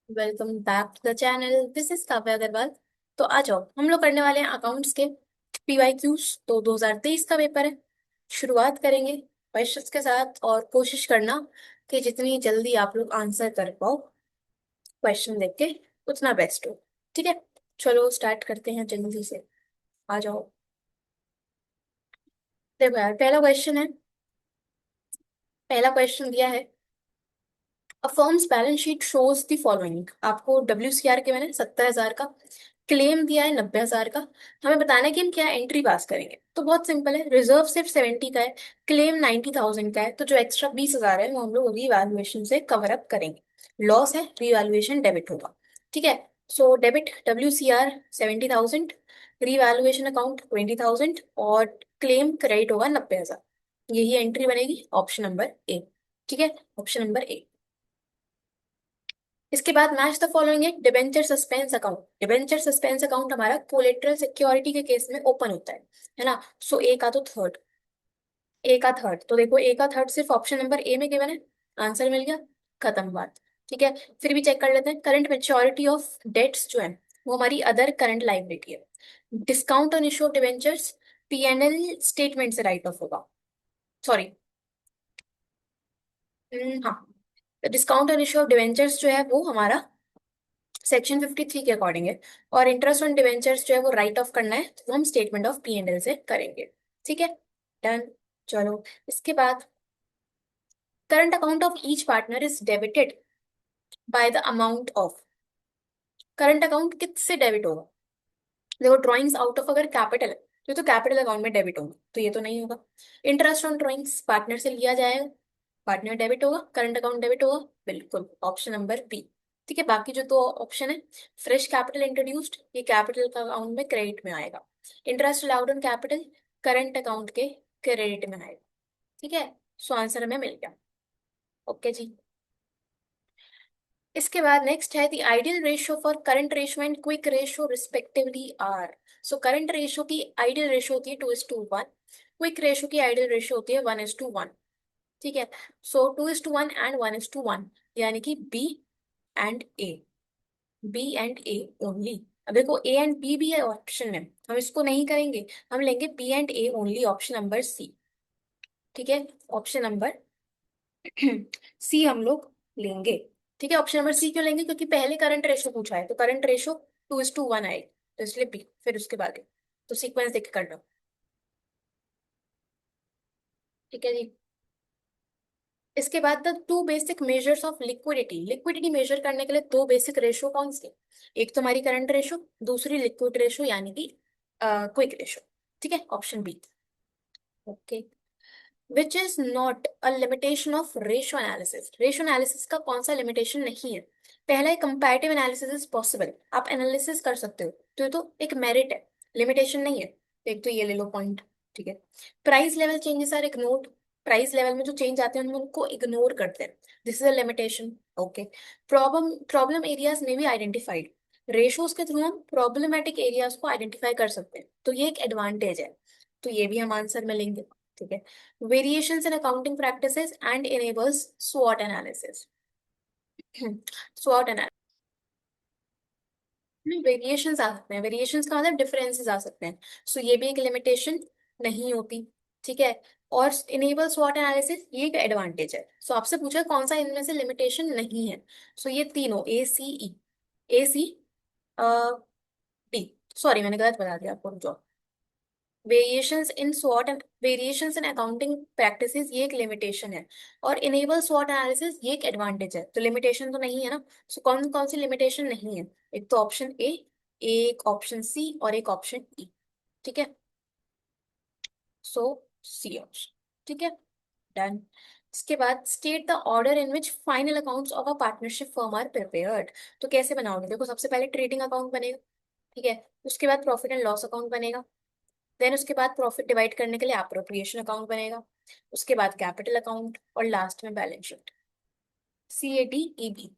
Welcome back to the channel. This is Kavya Agarwal. तो आ जाओ, हम लोग करने वाले हैं अकाउंट्स के पीवाईक्यूज। तो 2023 का पेपर है। शुरुआत करेंगे क्वेश्चंस के साथ और कोशिश करना कि जितनी जल्दी आप लोग आंसर कर पाओ क्वेश्चन देख के उतना बेस्ट हो। ठीक है, चलो स्टार्ट करते हैं जल्दी से। आ जाओ। देखो यार, पहला क्वेश्चन दिया है। A firm's balance sheet shows the following. आपको WCR के मैंने 70,000 का क्लेम दिया है, 90,000 का। हमें बताना है कि हम क्या एंट्री पास करेंगे। तो बहुत सिंपल है, रिजर्व सिर्फ 70 का है, क्लेम 90,000 का है, तो जो एक्स्ट्रा 20,000 है वो हम लोग रीवैल्यूएशन से कवर अप करेंगे। लॉस है, रीवैल्यूएशन डेबिट होगा। ठीक है, so debit WCR 70,000, revaluation account 20,000 और क्लेम क्रेडिट होगा 90,000। यही एंट्री बनेगी, ऑप्शन नंबर ए। ठीक है, ऑप्शन नंबर ए। इसके बाद मैच द फॉलोइंग है। Debenture suspense account. Debenture suspense account हमारा कोलेटरल सिक्योरिटी के केस में ओपन होता है ना। सो ए का तो थर्ड, ए का थर्ड, तो देखो ए का थर्ड सिर्फ ऑप्शन नंबर ए में गिवन है। आंसर मिल गया, खत्म बात। ठीक है, फिर भी चेक कर लेते हैं। करंट मेच्योरिटी ऑफ डेट्स जो है वो हमारी अदर करंट लाइबिलिटी है। Discount on issue of debentures PNL statement से राइट ऑफ होगा। सॉरी, हाँ, discount on issue of debentures जो है वो हमारा सेक्शन 53 के अकॉर्डिंग है। और इंटरेस्ट ऑन डिवेंचर्स जो है वो राइट ऑफ करना है, तो हम स्टेटमेंट ऑफ P&L से करेंगे। ठीक है, डन। चलो, इसके बाद current account of each partner is debited by the amount of. Current account किससे डेबिट होगा? देखो, ड्रॉइंग्स आउट ऑफ अगर कैपिटल है तो कैपिटल अकाउंट में डेबिट होगा, तो ये तो नहीं होगा। इंटरेस्ट ऑन ड्रॉइंग्स पार्टनर से लिया जाएगा, पार्टनर डेबिट होगा, करंट अकाउंट डेबिट होगा, बिल्कुल ऑप्शन नंबर बी। ठीक है, बाकी जो दो ऑप्शन है, फ्रेश कैपिटल इंट्रोड्यूस्ड, ये कैपिटल का अकाउंट में क्रेडिट में आएगा। Interest allowed on capital current account के क्रेडिट में आएगा। ठीक है, सो आंसर हमें मिल गया। ओके जी। इसके बाद नेक्स्ट है the ideal ratio for current ratio and quick ratio respectively are. So current ratio की आइडियल रेशियो होती है 2:1, क्विक रेशियो की आइडियल रेशियो होती है 1:1। ठीक है, सो 2:1 एंड 1:1, यानी कि B and A, B and A only. अब देखो, ए एंड बी भी है ऑप्शन में, हम इसको नहीं करेंगे, हम लेंगे B and A only, option number C. ठीक है, ऑप्शन नंबर सी हम लोग लेंगे। ठीक है, ऑप्शन नंबर सी क्यों लेंगे? क्योंकि पहले करंट रेशो पूछा है, तो करंट रेशो 2:1 आएगी, तो इसलिए बी, फिर उसके बाद A। तो सीक्वेंस देख के कर लो। ठीक है जी। इसके बाद the two basic measures of liquidity. Liquidity measure करने के लिए दो बेसिक रेशो कौन सी? एक तो हमारी करंट रेशो, दूसरी लिक्विड रेशो यानी कि क्विक रेशो। ठीक है, option B. Okay, which is not a limitation of ratio analysis. Ratio analysis का कौन सा लिमिटेशन नहीं है? पहला है कंपैरेटिव एनालिसिस इज पॉसिबल, आप एनालिसिस कर सकते हो, तो ये तो एक मेरिट है, लिमिटेशन नहीं है। एक तो ये ले लो पॉइंट। ठीक है, price level changes are ignored. Price level में जो चेंज आते हैं उनमें उनको इग्नोर करते हैं, this is a limitation. Okay, problem problem areas में भी आइडेंटिफाइड। रेशोज के थ्रू हम प्रॉब्लमेटिक एरियाज को आइडेंटिफाई कर सकते हैं, तो ये एक एडवांटेज है, तो ये भी हम आंसर में लेंगे। ठीक है, variations in accounting practices and enables SWOT analysis. SWOT analysis में वेरिएशंस आ सकते हैं, वेरिएशंस का मतलब डिफरेंसेस आ सकते हैं, सो ये भी एक लिमिटेशन नहीं होती। ठीक है, और इनेबल स्वॉट एनालिसिस ये एक एडवांटेज है। सो आपसे पूछा कौन सा इनमें से लिमिटेशन नहीं है, सो ये तीनों ACE, AC, डी, सॉरी मैंने गलत बता दिया आपको, जो वेरिएशंस इन स्वॉट and variations in accounting practices ये एक लिमिटेशन है, और इनेबल स्वॉट एनालिसिस ये एक एडवांटेज है, तो लिमिटेशन तो नहीं है ना। सो कौन कौन सी लिमिटेशन नहीं है? एक तो ऑप्शन ए, एक ऑप्शन सी और एक ऑप्शन ई। ठीक है, सो सी ऑप्शन। ठीक है, डन। इसके बाद state the order in which final accounts of a partnership firm are prepared. तो कैसे बनाओगे? देखो, सबसे पहले ट्रेडिंग अकाउंट बनेगा। ठीक है, उसके बाद प्रॉफिट एंड लॉस अकाउंट बनेगा। देन उसके बाद प्रॉफिट डिवाइड करने के लिए अप्रोप्रिएशन अकाउंट बनेगा। उसके बाद कैपिटल अकाउंट और लास्ट में balance sheet. CADEB,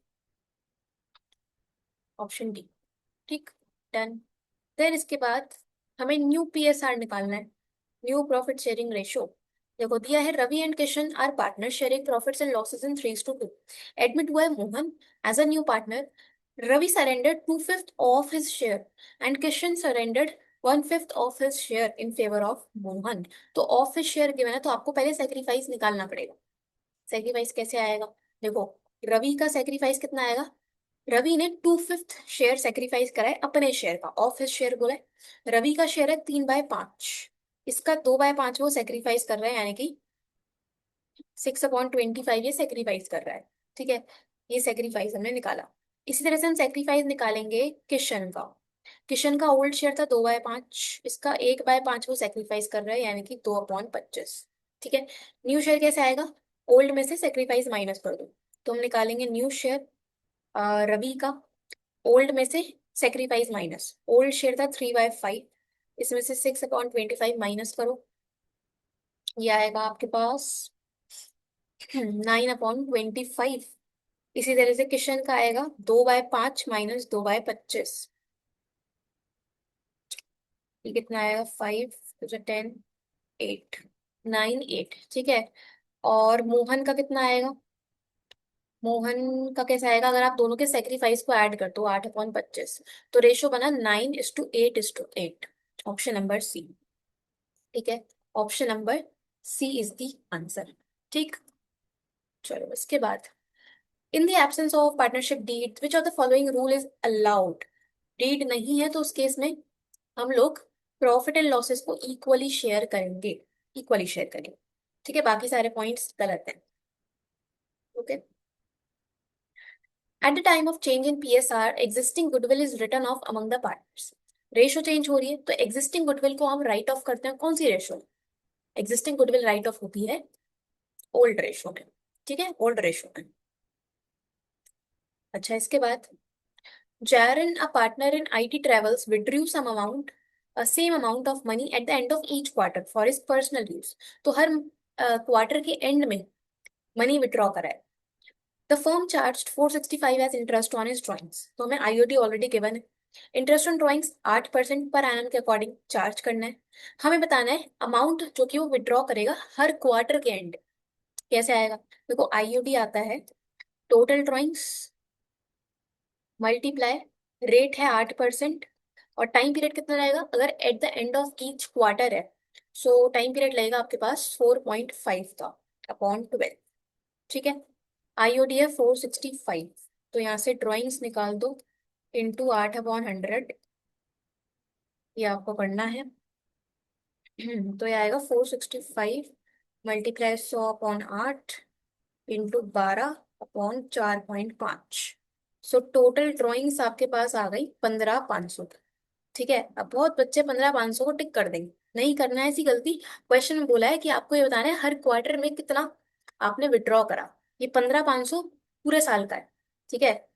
option D. ठीक, डन। देन इसके बाद हमें न्यू PSR निकालना है, न्यू प्रॉफिट शेयरिंग रेशियो। देखो दिया है, Ravi and Kishan are partner sharing profits and losses in 3:2। Admit हुआ है Mohan as a new partner, Ravi surrendered 2/5 of his share and Kishan surrendered 1/5 of his share in favor of Mohan. तो of his share given है तो आपको पहले sacrifice निकालना पड़ेगा। Sacrifice कैसे आएगा? देखो, रवि का सेक्रीफाइस कितना आएगा? रवि ने 2/5 शेयर सेक्रीफाइस करा है अपने शेयर का, ऑफ हिज शेयर बोला है। रवि का शेयर है 3/5, इसका 2/5 वो सेक्रीफाइस कर रहा है, यानी कि 6/25 ये सेक्रीफाइस कर रहा है। ठीक है, ये सेक्रीफाइस हमने निकाला। इसी तरह से हम सेक्रीफाइस निकालेंगे किशन का। किशन का ओल्ड शेयर था 2/5, इसका 1/5 वो सेक्रीफाइस कर रहा है, यानी कि 2/25। ठीक है, न्यू शेयर कैसे आएगा? ओल्ड में से सेक्रीफाइस माइनस कर दो, तो हम निकालेंगे न्यू शेयर रवि का। ओल्ड में से सेक्रीफाइस माइनस, ओल्ड शेयर था 3/5, इसमें से 6/25 माइनस करो, ये आएगा आपके पास 9/25। इसी तरह से किशन का आएगा 2/5 माइनस 2/25, ये कितना आएगा? 5, 10, 8, 9, 8। ठीक है, और मोहन का कितना आएगा? मोहन का कैसे आएगा? अगर आप दोनों के सेक्रीफाइस को ऐड कर दो, 8/25, तो रेशो बना 9:8:8। Option number C. ठीक है, option number C is the answer. ठीक, चलो इसके बाद, in the absence of partnership deed which of the following rule is allowed? Deed नहीं है तो उस केस में हम लोग प्रॉफिट एंड लॉसेस को इक्वली शेयर करेंगे, इक्वली शेयर करेंगे। ठीक है, बाकी सारे पॉइंट्स गलत हैं। Okay, at the time of change in PSR existing goodwill is written of among the partners. Ratio change हो रही है तो एग्जिस्टिंग गुडविल को हम राइट ऑफ करते हैं, कौन सी ratio? Existing goodwill write off होती है ओल्ड रेशो में। ठीक है, ओल्ड रेशो में। अच्छा, इसके बाद, Jaren, a partner in IT Travels, withdrew some amount, a same amount of money at the end of each quarter for his personal use. तो हर क्वार्टर के एंड में मनी विड्रॉ करा है। The firm charge 465 as interest on his drawings, तो हमें IOD already given है। Interest on drawings 8% per annum के अकॉर्डिंग चार्ज करना है। हमें बताना है अमाउंट जो कि वो विड्रॉ करेगा हर क्वार्टर के एंड। कैसे आएगा? देखो, आईओडी आता है टोटल ड्रॉइंग्स मल्टीप्लाई, रेट है 8%, और टाइम पीरियड कितना रहेगा अगर at the end of each quarter है? सो टाइम पीरियड लगेगा आपके पास 4.5 का अपॉन 12। ठीक है, आईओडी है 465, तो यहाँ से ड्राइंग्स निकाल दो इंटू 8/100, ये आपको करना है। तो ये आएगा 465 multiply 100/8 into 12/4.5। So total drawings आपके पास आ गई 15,500। ठीक है, अब बहुत बच्चे 15,500 को टिक कर देंगे, नहीं करना है ऐसी गलती। क्वेश्चन में बोला है कि आपको ये बताना है हर क्वार्टर में कितना आपने विड्रॉ करा। ये 15,500 पूरे साल का है। ठीक है,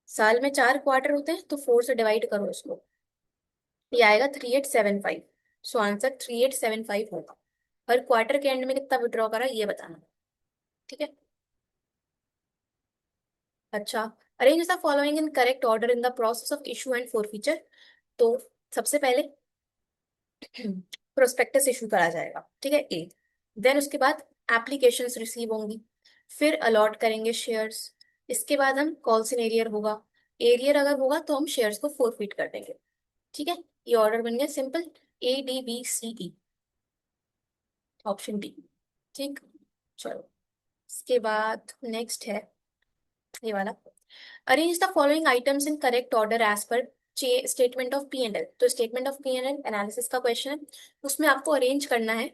साल में 4 क्वार्टर होते हैं, तो 4 से डिवाइड करो इसको, ये आएगा 3875। सो आंसर 3875 होगा। हर क्वार्टर के एंड में कितना विड्रॉ करा ये बताना। ठीक है, अच्छा, arrange the following in correct order in the process of issue and forfeiture. तो सबसे पहले प्रोस्पेक्टस इशू करा जाएगा। ठीक है, ए। देन उसके बाद एप्लीकेशंस रिसीव होंगी, फिर अलॉट करेंगे शेयर्स, इसके बाद हम कॉल सिन एरियर होगा, एरियर अगर होगा तो हम शेयर्स को फोरफिट कर देंगे। ठीक है, ये ऑर्डर बन गया सिंपल, ADBCE, ऑप्शन डी। ठीक, चलो इसके बाद नेक्स्ट है ये वाला, arrange the following items in correct order as per statement of P&L। तो स्टेटमेंट ऑफ P&L एनालिसिस का क्वेश्चन है, उसमें आपको अरेंज करना है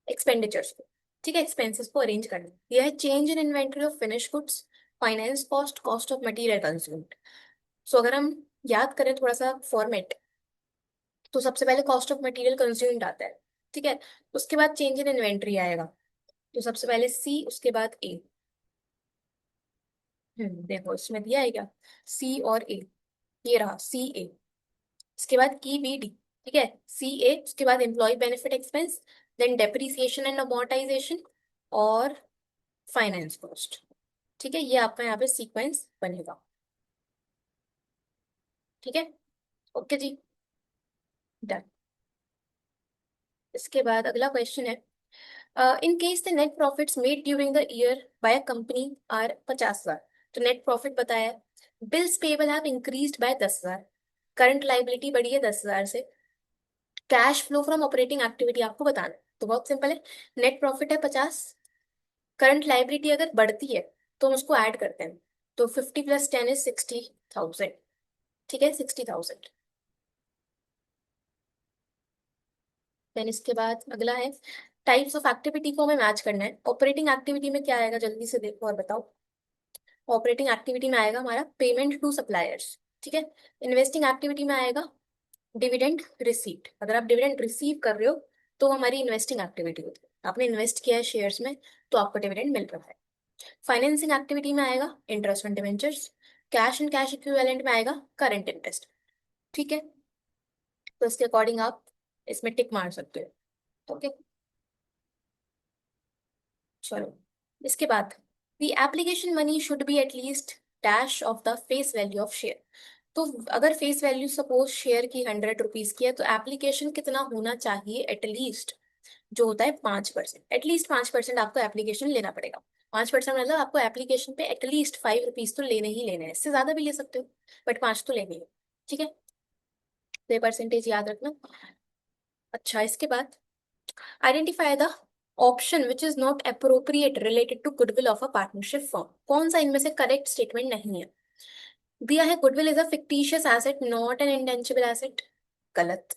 एक्सपेंडिचर्स को। ठीक है, एक्सपेंसेस को अरेंज करना है। यह है change in inventory of finish goods, finance cost, cost of material consumed. So अगर हम याद करें थोड़ा सा फॉर्मेट, तो सबसे पहले कॉस्ट ऑफ मटेरियल कंज्यूम्ड आता है। ठीक है, उसके बाद चेंज इन इन्वेंटरी आएगा, तो सबसे पहले सी, उसके बाद ए। देखो इसमें दिया है क्या, सी और ए, ये रहा CA। इसके बाद EBD। ठीक है, CA, उसके बाद employ benefit expense, then depreciation and amortisation, और फाइनेंस कॉस्ट। ठीक है, ये आपका यहाँ पे सीक्वेंस बनेगा। ठीक है, ओके जी, डन। इसके बाद अगला क्वेश्चन है, in case the net profits made during the year by a company are 50,000, तो नेट प्रॉफिट बताया है। Bills payable have increased by 10,000, current liability बढ़ी है 10,000 से। Cash flow from operating activity आपको बताना है, तो बहुत सिंपल है। नेट प्रॉफिट है 50, करंट लाइबिलिटी अगर बढ़ती है तो हम उसको ऐड करते हैं, तो 50 प्लस 10 इज 60,000। ठीक है, 60,000। देन इसके बाद अगला है टाइप्स ऑफ एक्टिविटी को हमें मैच करना है। ऑपरेटिंग एक्टिविटी में क्या आएगा, जल्दी से देखो और बताओ। ऑपरेटिंग एक्टिविटी में आएगा हमारा पेमेंट टू सप्लायर्स। ठीक है। इन्वेस्टिंग एक्टिविटी में आएगा डिविडेंड रिसीप्ट। अगर आप डिविडेंड रिसीव कर रहे हो तो हमारी इन्वेस्टिंग एक्टिविटी होती है, आपने इन्वेस्ट किया है शेयर्स में तो आपको डिविडेंड मिल रहा है। फाइनेंसिंग एक्टिविटी में आएगा interest on debentures. Cash and cash equivalent में आएगा करंट इंटरेस्ट। ठीक है, तो इसके अकॉर्डिंग आप इसमें टिक मार सकते हो। ओके, चलो इसके बाद the application money should be at least dash of the face value of share. तो अगर फेस वैल्यू सपोज शेयर की 100 रुपीज की है तो एप्लीकेशन कितना होना चाहिए, एटलीस्ट जो होता है 5%। एटलीस्ट 5% आपको एप्लीकेशन लेना पड़ेगा। 5% मतलब आपको एप्लीकेशन पे एटलीस्ट 5 रुपीज तो लेने ही लेने हैं, इससे ज्यादा भी ले सकते हो बट 5 तो लेने ही है। ठीक है, तो ये परसेंटेज याद रखना। अच्छा, इसके बाद identify the option which is not appropriate related to goodwill of a partnership form. कौन सा इनमें से करेक्ट स्टेटमेंट नहीं है। दिया है goodwill is a fictitious asset not an intangible asset. गलत।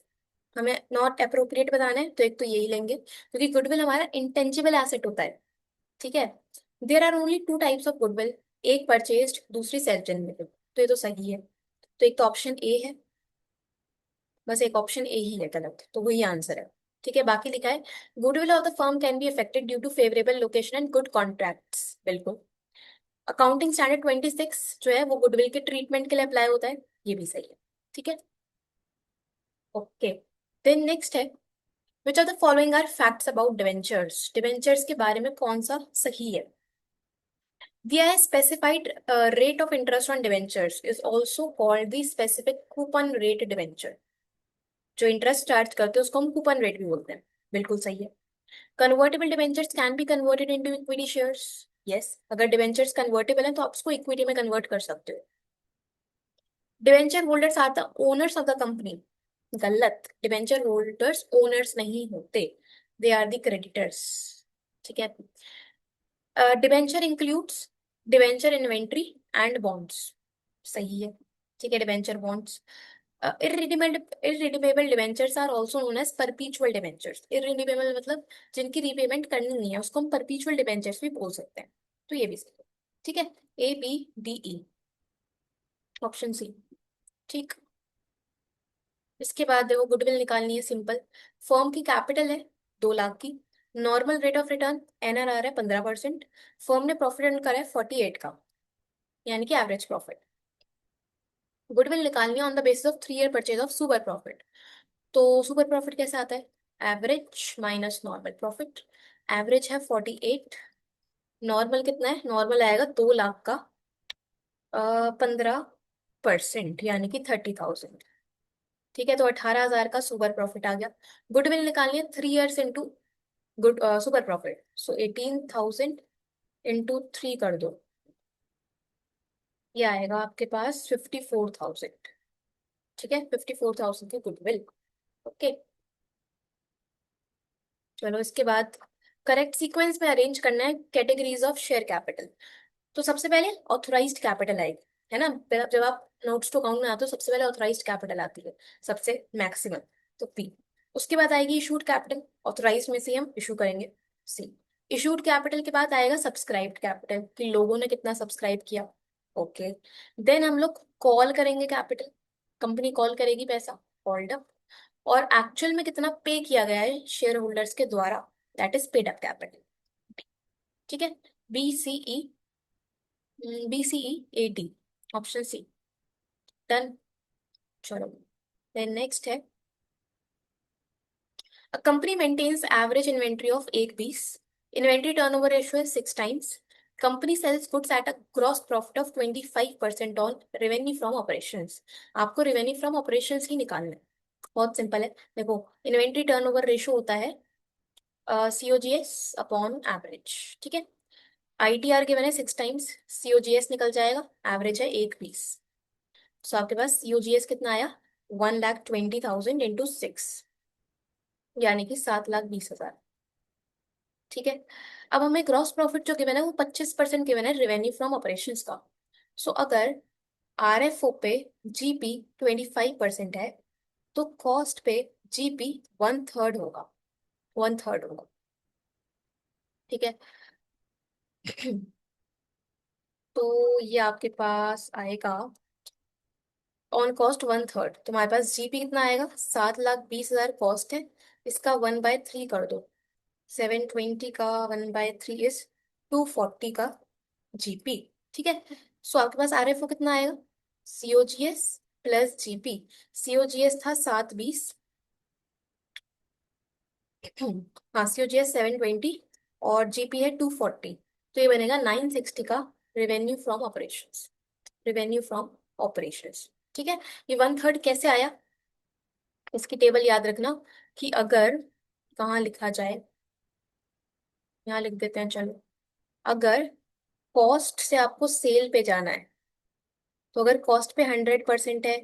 हमें नॉट अप्रोप्रिएट बताना है तो एक तो यही लेंगे क्योंकि गुडविल हमारा इंटेंजिबल एसेट होता है। ठीक है। There are only two types of goodwill, एक परचेज्ड दूसरी सेल्फ जनरेटेड, तो ये तो सही है। तो एक तो ऑप्शन ए है, बस एक ऑप्शन ए ही है गलत, तो वही आंसर है। ठीक है, बाकी लिखा है goodwill of the firm can be affected due to favourable location and good contracts. बिल्कुल। अकाउंटिंग स्टैंडर्ड 26 जो है वो गुडविल के ट्रीटमेंट के लिए अप्लाई होता है, ये भी सही है। ठीक है, ओके। देन नेक्स्ट है which are the following are facts about debentures. Debentures के बारे में कौन सा सही है। दिया है specified rate of interest on debentures is also called the specific coupon rate debenture. जो इंटरेस्ट चार्ज करते हैं उसको हम कूपन रेट भी बोलते हैं। बिल्कुल सही है। Convertible debentures can be converted into equity shares. Yes, अगर डिवेंचर्स कन्वर्टेबल हैं तो आप उसको इक्विटी में कन्वर्ट कर सकते हो। Debenture holders are the owners of the company. गलत, डिवेंचर होल्डर्स ओनर्स नहीं होते, दे आर द क्रेडिटर्स। ठीक है। Debenture includes debenture inventory and bonds. सही है। ठीक है, debenture bonds. irredeemable debentures are also known as perpetual debentures। irredeemable मतलब जिनकी रीपेमेंट करनी नहीं है उसको हम perpetual debentures भी बोल सकते हैं, तो ये भी सही है। ठीक है, A B D E, option C. ठीक। इसके बाद देखो गुडविल निकालनी है, सिंपल। फर्म की कैपिटल है 2 लाख की। Normal rate of return NRR है 15%। फर्म ने प्रॉफिट अर्न करा है 48 का, यानी कि एवरेज प्रॉफिट। गुडविल निकालनी है on the basis of 3 year purchase of super profit. तो सुपर प्रॉफिट कैसे आता है, average minus normal profit. Average है 48, नॉर्मल कितना है, नॉर्मल आएगा 2 लाख का 15%, यानी कि 30,000। ठीक है, तो 18,000 का सुपर प्रॉफिट आ गया। गुडविल निकालनी है 3 years into good super profit, so 18,000 into 3 कर दो, ये आएगा आपके पास 54,000। ठीक है, 54,000 की गुडविल। ओके, चलो इसके बाद करेक्ट सीक्वेंस में अरेंज करना है कैटेगरीज ऑफ शेयर कैपिटल। तो सबसे पहले ऑथोराइज्ड कैपिटल आएगी, है ना। जब आप नोट्स टू अकाउंट में आते हो सबसे पहले ऑथोराइज्ड कैपिटल आती है, सबसे मैक्सिमम, तो पी। उसके बाद आएगी इशूड कैपिटल, ऑथोराइज्ड में से हम इशू करेंगे, सी। इशूड कैपिटल के बाद आएगा सब्सक्राइब्ड कैपिटल, कि लोगों ने कितना सब्सक्राइब किया। ओके, देन हम लोग कॉल करेंगे कैपिटल, कंपनी कॉल करेगी पैसा, कॉल्ड अप। और एक्चुअल में कितना पे किया गया है शेयर होल्डर्स के द्वारा, that is paid up capital. ठीक है, B C E, B C E A D, option C. Done. चलो, देन नेक्स्ट है a company maintains average inventory of 1 piece. Inventory turnover ratio है 6 times. Company sales goods at a gross profit of 25% on revenue from operations. आपको revenue from operations ही निकालना है, बहुत simple है। देखो, इन्वेंट्री टर्नओवर रेशियो होता है COGS अपॉन एवरेज। ठीक है, ITR के बने 6 टाइम्स, COGS निकल जाएगा, एवरेज है 1 20। सो आपके पास COGS कितना आया, 1,20,000 इंटू 6, यानी कि 7,20,000। ठीक है। अब हमें ग्रॉस प्रॉफिट जो गिवन है वो 25% गिवन है रेवेन्यू फ्रॉम ऑपरेशंस का। सो अगर RFO पे GP 25% है, तो कॉस्ट पे GP 1/3 होगा, 1/3 होगा। ठीक है। तो ये आपके पास आएगा ऑन कॉस्ट 1/3। तुम्हारे पास GP कितना आएगा, 7,20,000 कॉस्ट है, इसका 1/3 कर दो, 720 का 1/3 इज 240 का GP। ठीक है। सो आपके पास RFO कितना आएगा, COGS प्लस GP। COGS था 720, हाँ COGS 720 और GP है 240, तो ये बनेगा 960 का revenue from operations, revenue from operations. ठीक है। ये 1/3 कैसे आया, इसकी टेबल याद रखना कि अगर, कहाँ लिखा जाए, यहाँ लिख देते हैं चलो। अगर कॉस्ट से आपको सेल पे जाना है, तो अगर कॉस्ट पे 100% है,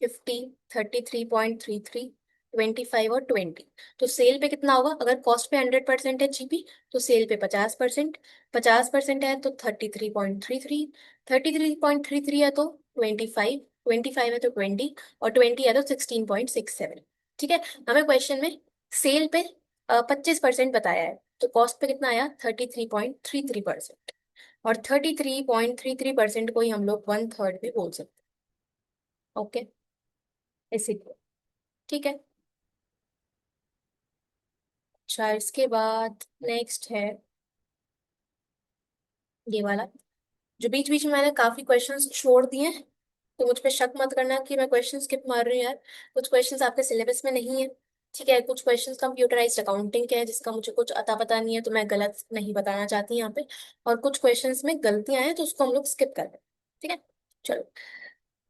50, 33.33, 25 और 20, तो सेल पे कितना होगा, अगर कॉस्ट पे 100% है GP, तो सेल पे 50%, 50% है तो 33.33, 33.33 है तो 25, 25 है तो 20, और 20 है तो 16.67। ठीक है। हमें क्वेश्चन में सेल पे 25% बताया है, तो कॉस्ट पे कितना आया, 33.33%, और 33.33% को ही हम लोग 1/3 भी बोल सकते हैं। ओके, इसीलिए। ठीक है। अच्छा, इसके बाद नेक्स्ट है ये वाला, जो बीच बीच में मैंने काफी क्वेश्चंस छोड़ दिए हैं, तो मुझ पे शक मत करना कि मैं क्वेश्चन स्किप मार रही हूँ यार। कुछ क्वेश्चंस आपके सिलेबस में नहीं है। ठीक है। कुछ क्वेश्चंस कंप्यूटराइज्ड अकाउंटिंग के हैं, जिसका मुझे कुछ अता पता नहीं है, तो मैं गलत नहीं बताना चाहती यहाँ पे। और कुछ क्वेश्चंस में गलतियां हैं, तो उसको हम लोग स्किप कर रहे हैं। ठीक है। चलो,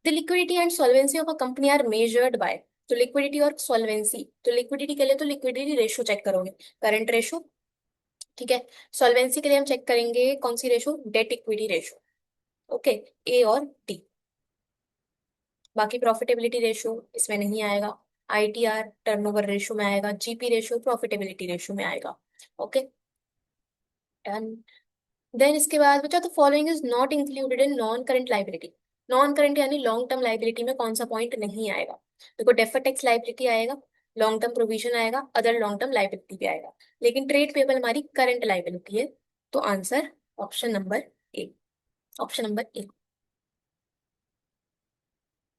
the liquidity and solvency of a company are measured by, तो लिक्विडिटी और सॉल्वेंसी, तो लिक्विडिटी के लिए तो लिक्विडिटी रेशो चेक करोगे, करंट रेशो। ठीक है। सॉल्वेंसी के लिए हम चेक करेंगे कौन सी ratio, debt equity ratio. Okay, A और डी। बाकी प्रॉफिटेबिलिटी रेशो इसमें नहीं आएगा, ITR टर्नओवर रेशो में आएगा, GP रेशो प्रॉफिटेबिलिटी रेशो में आएगा। ओके, एंड देन इसके बाद बचा, तो following is not included in non current liability. Non current यानी लॉन्ग टर्म लाइबिलिटी में कौन सा पॉइंट नहीं आएगा, देखो डेफर्ड टैक्स लाइबिलिटी आएगा, लॉन्ग टर्म प्रोविजन आएगा, अदर लॉन्ग टर्म लाइबिलिटी भी आएगा, लेकिन ट्रेड पेबल हमारी करंट लाइबिलिटी है। तो answer option number A, option number A.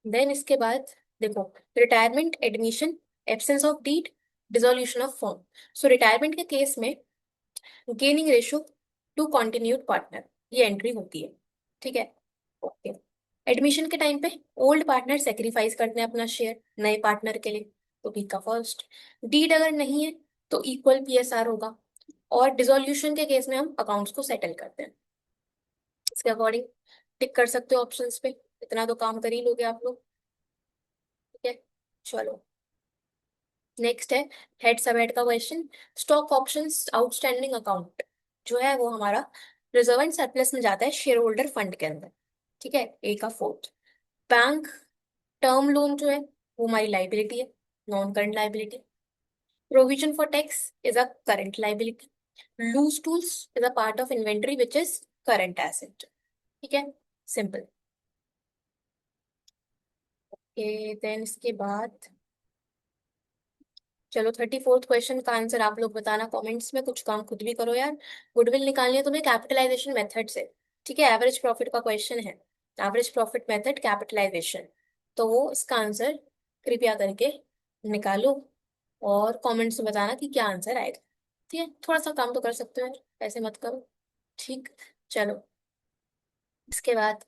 Then इसके बाद देखो, retirement, admission, absence of deed, dissolution of firm. So retirement के केस में gaining ratio two continued partner, ये एंट्री होती है। ठीक है। ओके। एडमिशन के टाइम पे ओल्ड पार्टनर सेक्रीफाइस करते हैं अपना शेयर नए पार्टनर के लिए, तो बी का फर्स्ट। डीड अगर नहीं है तो इक्वल PSR होगा, और डिसोल्यूशन के केस में हम अकाउंट्स को सेटल करते हैं। इसके अकॉर्डिंग टिक कर सकते हो ऑप्शंस पे, इतना तो काम कर ही लोगे आप लोग। ठीक है। चलो, नेक्स्ट है हेड सब हेड का question. Stock options outstanding account जो है वो हमारा रिजर्व एंड सरप्लस में जाता है शेयर होल्डर फंड के अंदर। ठीक है, ए का फोर्थ। बैंक टर्म लोन जो है वो हमारी लाइबिलिटी है, non current liability. Provision for tax is a current liability. Loose tools is a part of inventory which is current asset. ठीक है, सिंपल। देन इसके बाद चलो, 34th क्वेश्चन का आंसर आप लोग बताना कमेंट्स में, कुछ काम खुद भी करो यार। गुडविल निकालनी है तुम्हें कैपिटलाइजेशन मेथड से। ठीक है, एवरेज प्रॉफिट का क्वेश्चन है, एवरेज प्रॉफिट मेथड कैपिटलाइजेशन। तो वो इसका आंसर कृपया करके निकालो, और कमेंट्स में बताना कि क्या आंसर आएगा। ठीक है, थोड़ा सा काम तो कर सकते हो यार, ऐसे मत करो। ठीक। चलो, इसके बाद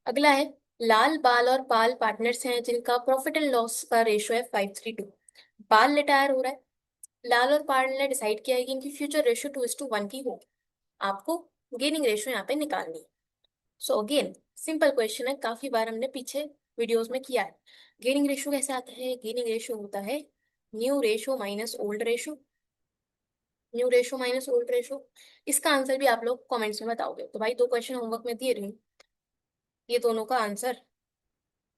अगला है, लाल बाल और पाल पार्टनर्स हैं जिनका प्रॉफिट एंड लॉस का रेशो है 5:3। बाल रिटायर हो रहा है, लाल और पाल ने डिसाइड किया है कि इनकी फ्यूचर रेशियो 2:1 की होगी। आपको गेनिंग रेशियो यहाँ पे निकालनी है। सो अगेन सिंपल क्वेश्चन है, काफी बार हमने पीछे वीडियोस में किया है। गेनिंग रेशियो कैसे आता है, गेनिंग रेशियो होता है new ratio minus old ratio. New ratio minus old ratio. इसका आंसर भी आप लोग कमेंट्स में बताओगे। तो भाई 2 क्वेश्चन होमवर्क में दिए रही हूँ, ये दोनों का आंसर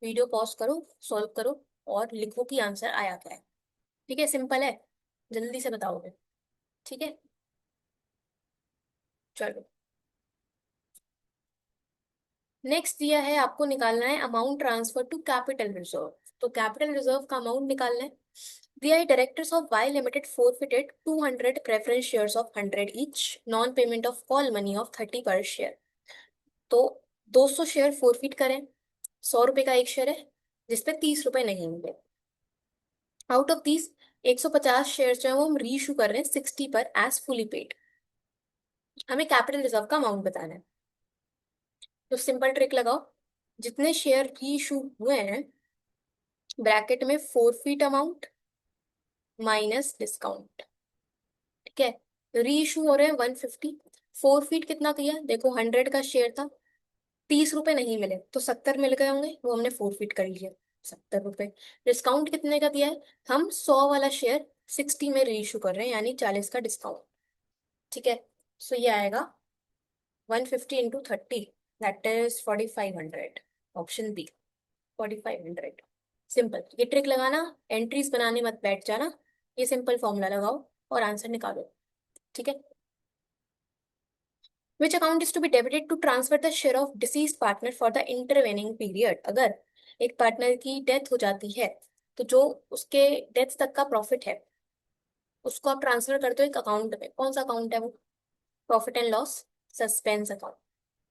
वीडियो पॉज करो, सॉल्व करो और लिखो कि आंसर आया क्या है। ठीक है, सिंपल है, जल्दी से बताओगे। ठीक है, चलो। नेक्स्ट दिया है आपको, निकालना है amount transfer to capital reserve. तो कैपिटल रिजर्व का अमाउंट निकालना है। दिया है directors of Y limited forfeited 200 preference shares of 100 each, non payment of call money of 30 per share. तो 200 शेयर फोरफिट करें, 100 रुपए का एक शेयर है जिसपे 30 रुपए नहीं मिले। आउट ऑफ दीज 150 शेयर जो है वो हम री इशू कर रहे हैं 60 पर एज फुली पेड। हमें कैपिटल रिजर्व का अमाउंट बताना है। तो सिंपल ट्रिक लगाओ, जितने शेयर री इशू हुए हैं ब्रैकेट में फोरफिट अमाउंट माइनस डिस्काउंट। ठीक है, री इशू हो रहे हैं 150। फोरफिट कितना किया, देखो 100 का शेयर था, 30 रुपए नहीं मिले तो 70 मिल गए होंगे, वो हमने फोरफिट कर लिया 70 रुपए। डिस्काउंट कितने का दिया है, हम 100 वाला शेयर 60 में री इशू कर रहे हैं यानी 40 का डिस्काउंट। ठीक है, सो ये आएगा 150 into 30, that is 4500। Option B 4500। Simple, ये ट्रिक लगाना, एंट्रीज बनाने मत बैठ जाना, ये सिंपल फॉर्मूला लगाओ और आंसर निकालो। ठीक है, which account is to be debited to transfer the share of deceased partner for the intervening period. अगर एक पार्टनर की डेथ हो जाती है तो जो उसके डेथ तक का प्रॉफिट है उसको आप ट्रांसफर करते हो एक अकाउंट में। कौन सा अकाउंट है वो, profit and loss suspense account.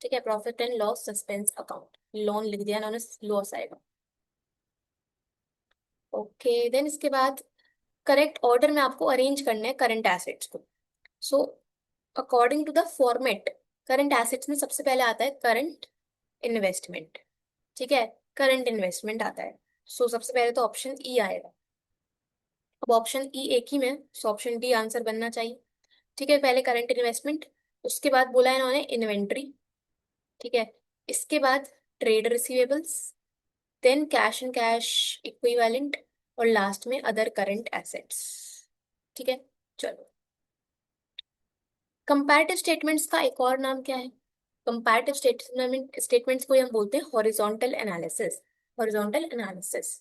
ठीक है, profit and loss suspense account, loan लिख दिया इन्होंने, लॉस आएगा। ओके, देन इसके बाद करेक्ट ऑर्डर में आपको अरेंज करना है करंट एसेट्स को। So according to the format, current assets में सबसे पहले आता है करंट इन्वेस्टमेंट। ठीक है, करंट इन्वेस्टमेंट आता है। सो सबसे पहले तो ऑप्शन ई आएगा। अब ऑप्शन ई एक ही में है, सो ऑप्शन डी आंसर बनना चाहिए। ठीक है, पहले करंट इन्वेस्टमेंट, उसके बाद बोला है इन्होंने इन्वेंट्री। ठीक है, इसके बाद trade receivables, then cash and cash equivalent, और लास्ट में अदर करंट एसेट्स। ठीक है, चलो। कंपैरेटिव स्टेटमेंट्स का एक और नाम क्या है, कंपैरेटिव स्टेटमेंट्स को ही हम बोलते हैं हॉरिजॉन्टल एनालिसिस, हॉरिजॉन्टल एनालिसिस।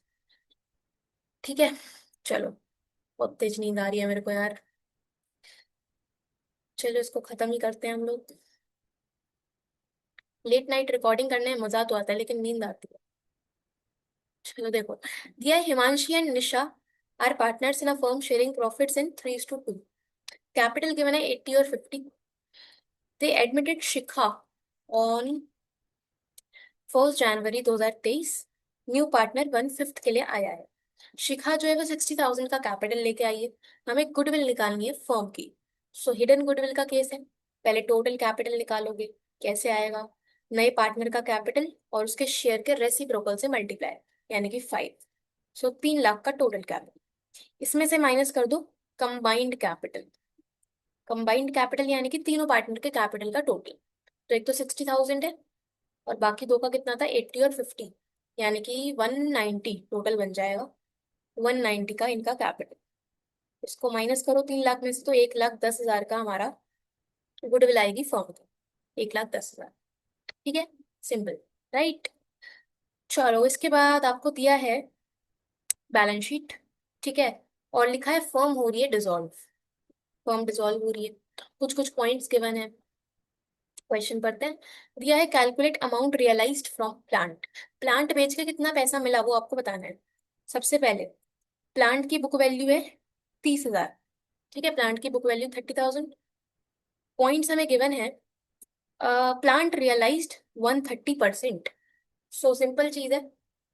ठीक है, चलो। बहुत तेज नींद आ रही है मेरे को यार, चलो इसको खत्म ही करते हैं हम लोग। लेट नाइट रिकॉर्डिंग करने में मजा तो आता है लेकिन नींद आती है। चलो देखो, दिया है Himanshi and Nisha are partners in a firm sharing profits in 3:2। Capital given है 80 और 50। They admitted Shikha on 1 January 2023। New partner 1/5 के लिए आया है। शिखा जो है वो 60,000 का कैपिटल लेके आई है। हमें गुडविल निकालनी है फर्म की। सो हिडन गुडविल का केस है, पहले टोटल कैपिटल निकालोगे, कैसे आएगा, नए पार्टनर का कैपिटल और उसके शेयर के रेसिप्रोकल से मल्टीप्लाई, यानी कि 5। सो 3 लाख का टोटल कैपिटल, इसमें से माइनस कर दो कंबाइंड कैपिटल। कंबाइंड कैपिटल यानी कि तीनों पार्टनर के कैपिटल का टोटल। तो एक तो 60,000 है और बाकी दो का कितना था, 80 और 50, यानी कि 190 टोटल बन जाएगा। 190 का इनका कैपिटल, इसको माइनस करो 3 लाख में से तो 1,10,000 का हमारा गुडविल आएगी फर्म को, 1,10,000। ठीक है, सिंपल, राइट। चलो इसके बाद आपको दिया है बैलेंस शीट। ठीक है, और लिखा है फर्म हो रही है डिसॉल्व, फर्म डिसॉल्व हो रही है। कुछ कुछ पॉइंट्स गिवन है, क्वेश्चन पढ़ते हैं। दिया है calculate amount realised from plant. Plant बेच के कितना पैसा मिला वो आपको बताना है। सबसे पहले प्लांट की बुक वैल्यू है 30,000। ठीक है, प्लांट की बुक वैल्यू 30,000। पॉइंट्स हमें गिवन है, प्लांट रियलाइज्ड 130%। सो सिंपल चीज है,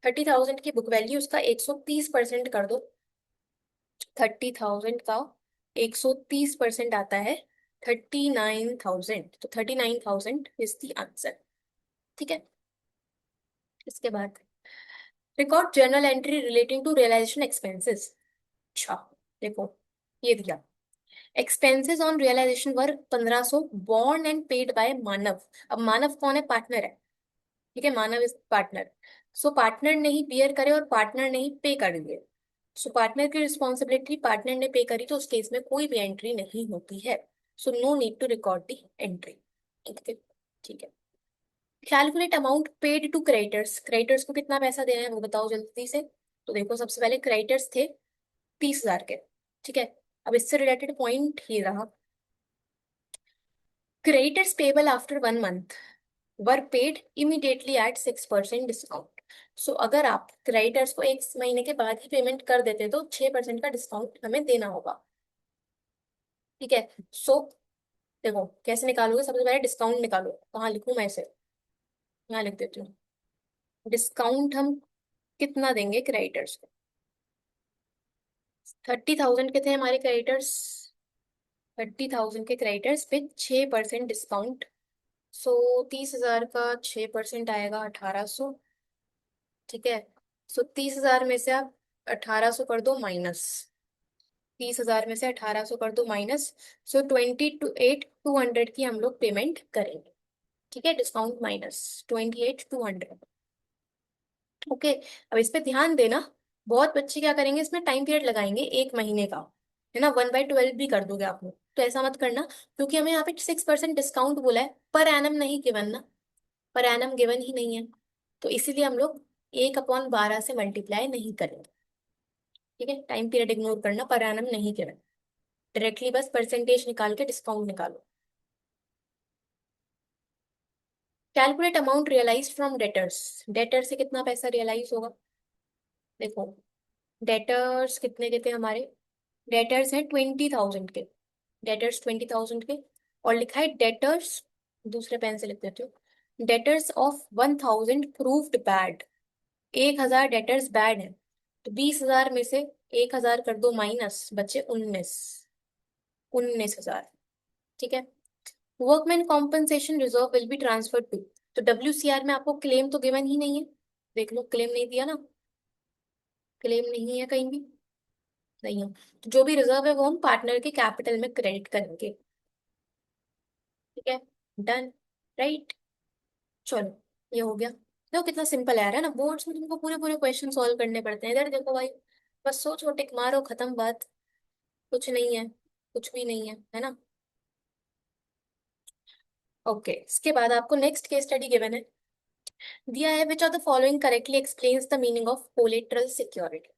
30,000 की बुक वैल्यू, उसका 130% कर दो। 30,000 का 130% आता है 39,000, तो 39,000 इज द आंसर। ठीक है, इसके बाद record journal entry relating to realization expenses. अच्छा, देखो ये दिया, expenses on realization were 1,500 borne and paid by Manav. अब मानव कौन है, पार्टनर है। ठीक है, Manav is partner. So partner ने ही बियर करे और पार्टनर ने ही पे कर दिए। सो पार्टनर की रिस्पॉन्सिबिलिटी, पार्टनर ने पे करी तो उस केस में कोई भी एंट्री नहीं होती है। So no need to record the entry. ठीक है। Calculate amount paid to creditors, creditors को कितना पैसा देना है वो बताओ जल्दी से। तो देखो सबसे पहले क्रेडिटर्स थे 30,000 के। ठीक है। अब इससे रिलेटेड पॉइंट ये रहा, creditors payable after 1 month were paid immediately at 6% discount. So अगर आप क्रेडिटर्स को 1 महीने के बाद ही पेमेंट कर देते तो 6% का डिस्काउंट हमें देना होगा। ठीक है। सो देखो कैसे निकालोगे, सबसे पहले डिस्काउंट निकालो। कहाँ लिखूं मैं इसे, यहाँ लिख देती हूँ। डिस्काउंट हम कितना देंगे क्रेडिटर्स को, 30,000 के थे हमारे क्रेडिटर्स, 30,000 के क्रेडिटर्स पे 6% डिस्काउंट। सो 30,000 का 6% आएगा 1,800। ठीक है। सो 30,000 में से आप 1,800 कर दो माइनस, 30,000 में से 1,800 कर दो माइनस। सो 28,200 की हम लोग पेमेंट करेंगे। ठीक है, डिस्काउंट माइनस 28,200। ओके। अब इस पे ध्यान देना, बहुत बच्चे क्या करेंगे इसमें टाइम पीरियड लगाएंगे 1 महीने का, है ना, 1/12 भी कर दोगे आप लोग, तो ऐसा मत करना, क्योंकि हमें यहाँ पे 6% डिस्काउंट बोला है, पर एनम नहीं गिवन ना, पर एनम गिवन ही नहीं है, तो इसीलिए हम लोग 1/12 से मल्टीप्लाई नहीं करेंगे। ठीक है, टाइम पीरियड इग्नोर करना, पर एनम नहीं गिवन, डायरेक्टली बस परसेंटेज निकाल के डिस्काउंट निकालो। Calculate amount realise from debtors, debtor से कितना पैसा रियलाइज होगा। देखो डेटर्स कितने के थे हमारे, डेटर्स हैं 20,000 के, डेटर्स 20,000 के, और लिखा है डेटर्स, दूसरे पेन से लिख देते हो, debtors of 1,000 proved bad, 1,000 debtors bad है, तो 20,000 में से 1,000 कर दो माइनस, बचे 19,000। ठीक है। Workman compensation reserve will be transfer to, तो WCR में आपको क्लेम तो गिवन ही नहीं है, देख लो क्लेम नहीं दिया ना, क्लेम नहीं है कहीं भी, नहीं है, तो जो भी रिजर्व है वो हम पार्टनर के कैपिटल में क्रेडिट करेंगे। ठीक है, डन, राइट। चलो ये हो गया। देखो कितना सिंपल है ना, बोर्ड्स में तुमको पूरे पूरे क्वेश्चन सॉल्व करने पड़ते हैं, इधर देखो भाई, बस सोचो टिक मारो खत्म बात, कुछ नहीं है, कुछ भी नहीं है ना। ओके, इसके बाद आपको नेक्स्ट केस स्टडी गिवन है, दिया है विच of the following correctly explains the meaning of collateral security.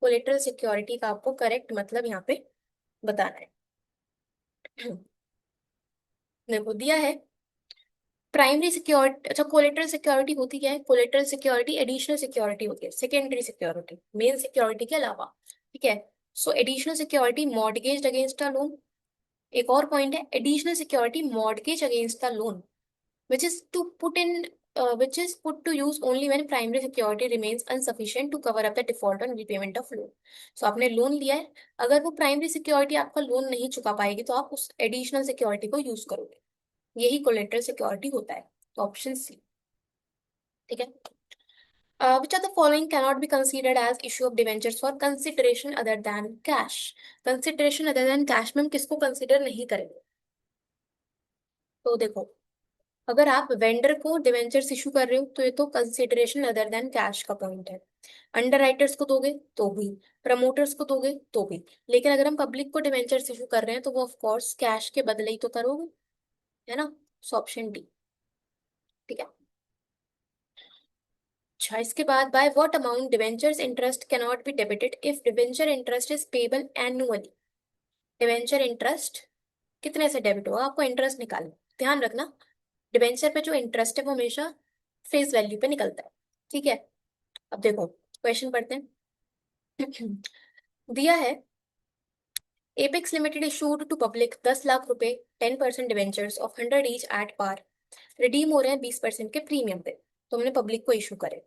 Collateral security का आपको करेक्ट मतलब यहाँ पे बताना है। देखो दिया है प्राइमरी सिक्योरिटी, अच्छा कोलेटरल सिक्योरिटी होती क्या है, कोलेटरल सिक्योरिटी एडिशनल सिक्योरिटी होती है, सेकेंडरी सिक्योरिटी मेन सिक्योरिटी के अलावा। ठीक है। सो additional security mortgage against a loan, एक और पॉइंट है additional security mortgage against the loan which is to put in which is put to use only when primary security remains insufficient to cover up the default on repayment of loan। so आपने loan लिया है, अगर वो primary security आपका loan नहीं चुका पाएगी तो आप उस एडिशनल सिक्योरिटी को यूज करोगे, यही कोलेटरल सिक्योरिटी होता है। तो ऑप्शन सी। ठीक है। Which of the following cannot be considered as issue of debentures for consideration other than cash। consideration other than cash में हम किसको कंसिडर नहीं करेंगे, तो देखो अगर आप वेंडर को डिवेंचर्स इशू कर रहे हो तो ये तो कंसिडरेशन अदर देन कैश का पॉइंट है, अंडर राइटर्स को दोगे तो भी, प्रमोटर्स को दोगे तो भी, लेकिन अगर हम पब्लिक को डिवेंचर्स इशू कर रहे हैं तो वो ऑफ कोर्स कैश के बदले ही तो करोगे, है ना। So option D. ठीक है। अच्छा इसके बाद by what amount debentures interest can not be debited if debenture interest is payable annually. Debenture interest कितने से डेबिट होगा, आपको इंटरेस्ट निकालना, ध्यान रखना डिवेंचर पे जो इंटरेस्ट है वो हमेशा फेस वैल्यू पे निकलता है। ठीक है। अब देखो क्वेश्चन पढ़ते हैं। दिया है Apex limited issued to public 10 lakh रुपए 10% debentures of 100 each at par, redeem हो रहे हैं 20% के प्रीमियम पे, तो हमने पब्लिक को इशू करे।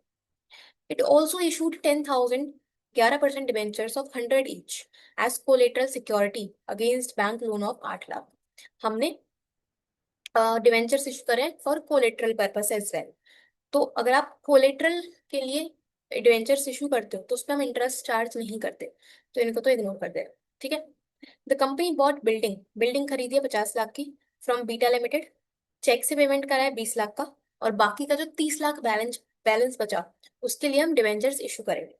It also issued 10,000 11% debentures of 100 each as collateral security against bank loan of 8 lakh. हमने डिवेंचर्स इशू करें for collateral purpose as well, तो अगर आप कोलेटरल के लिए डिवेंचर्स इशू करते हो तो उसमें हम इंटरेस्ट चार्ज नहीं करते, तो इनको तो इग्नोर कर दे। ठीक है। The company bought building, building खरीदी है 50 लाख की फ्रॉम बीटा लिमिटेड, चेक से पेमेंट करा है 20 लाख का, और बाकी का जो 30 लाख बैलेंस बैलेंस बचा उसके लिए हम डिवेंचर्स इशू करेंगे।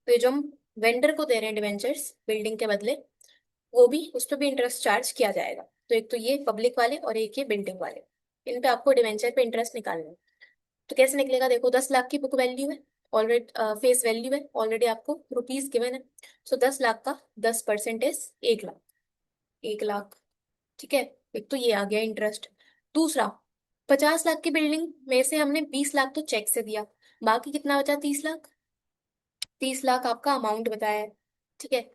तो ये जो हम वेंडर को दे रहे हैं डिवेंचर्स बिल्डिंग के बदले, वो भी, उस पर भी इंटरेस्ट चार्ज किया जाएगा। तो एक तो ये पब्लिक वाले और एक ये बिल्डिंग वाले, इन पे आपको डिवेंचर पे इंटरेस्ट निकालना है। तो कैसे निकलेगा, देखो 10 लाख की बुक वैल्यू है ऑलरेडी, फेस वैल्यू है ऑलरेडी, आपको रुपीज गिवन है। सो 10 लाख का 10% 1 लाख, 1 लाख। ठीक है, एक तो ये आ गया इंटरेस्ट। दूसरा, 50 लाख की बिल्डिंग में से हमने 20 लाख तो चेक से दिया, बाकी कितना बचा, 30 लाख। 30 लाख आपका अमाउंट बताया है। ठीक है,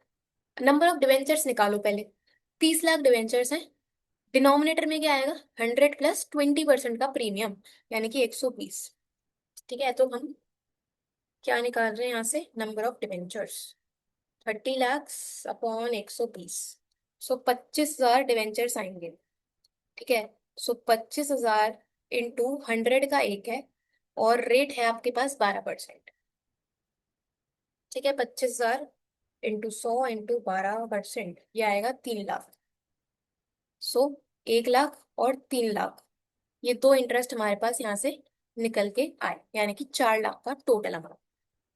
नंबर ऑफ डिवेंचर्स निकालो पहले। 30 लाख डिवेंचर्स हैं, डिनोमिनेटर में क्या आएगा, 100 प्लस 20% का प्रीमियम, यानी कि 120। ठीक है, तो हम क्या निकाल रहे हैं यहाँ से, number of debentures, 30 lakh upon 120। So 25,000 debentures आएंगे। ठीक है, सो 25,000 इंटू 100 का एक है, और रेट है आपके पास 12%। ठीक है, 25,000 इंटू 100 इंटू 12%, ये आएगा 3 लाख। सो 1 लाख और 3 लाख, ये दो इंटरेस्ट हमारे पास यहाँ से निकल के आए, यानी कि 4 लाख का टोटल अमाउंट।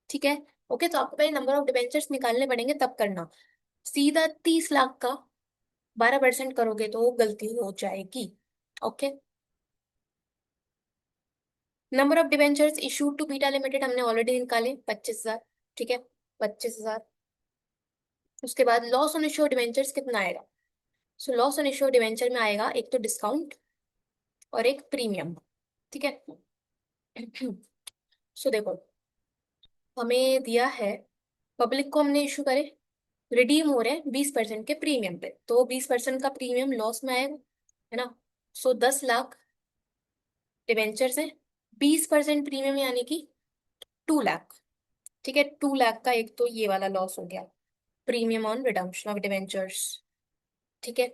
ठीक है, ओके। तो आपको पहले नंबर ऑफ डिबेंचर्स निकालने पड़ेंगे, तब करना। सीधा 30 लाख का 12% करोगे तो वो गलती हो जाएगी। Okay, number of debentures issued to Beta limited हमने ऑलरेडी निकाले, 25,000। ठीक है, 25,000। उसके बाद लॉस ऑन इश्यू डिबेंचर्स कितना आएगा, so loss on issue debenture में आएगा एक तो डिस्काउंट और एक प्रीमियम। ठीक है। सो देखो, हमें दिया है, पब्लिक को हमने इशू करे, रिडीम हो रहे हैं 20% के प्रीमियम पे, तो 20% का प्रीमियम लॉस में आएगा, है ना। सो 10 लाख डिवेंचर्स है, 20% प्रीमियम यानी कि 2 लाख। ठीक है, 2 लाख का एक तो ये वाला लॉस हो गया, premium on redemption of debentures. ठीक है।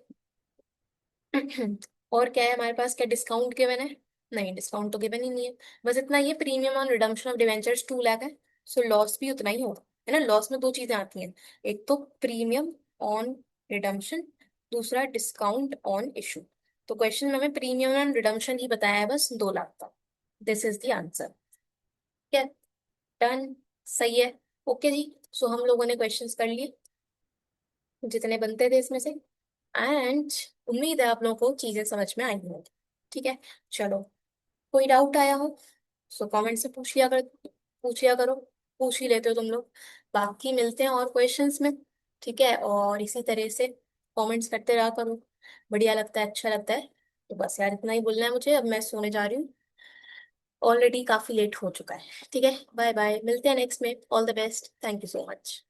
और क्या है हमारे पास, क्या डिस्काउंट गिवन है, नहीं डिस्काउंट तो गिवन ही नहीं है, बस इतना ही है, premium on redemption of debentures 2 lakh है। सो लॉस भी उतना ही होगा, है ना। लॉस में दो चीजें आती हैं, एक तो प्रीमियम ऑन रिडम्पशन, दूसरा डिस्काउंट ऑन इशू। तो क्वेश्चन में हमें प्रीमियम ऑन रिडम्पशन ही बताया है बस, 2 लाख का। This is the answer. ठीक है, डन, सही है। ओके जी, सो हम लोगों ने क्वेश्चंस कर लिए जितने बनते थे इसमें से, एंड उम्मीद है आप लोगों को चीजें समझ में आई होंगी। ठीक है, चलो, कोई डाउट आया हो सो कमेंट से पूछ लिया करो, पूछ ही लेते हो तुम लोग। बाकी मिलते हैं और क्वेश्चंस में। ठीक है, और इसी तरह से कमेंट्स करते रहा करो, बढ़िया लगता है, अच्छा लगता है। तो बस यार, इतना ही बोलना है मुझे, अब मैं सोने जा रही हूँ, ऑलरेडी काफी लेट हो चुका है। ठीक है, बाय बाय, मिलते हैं नेक्स्ट में, all the best, thank you so much.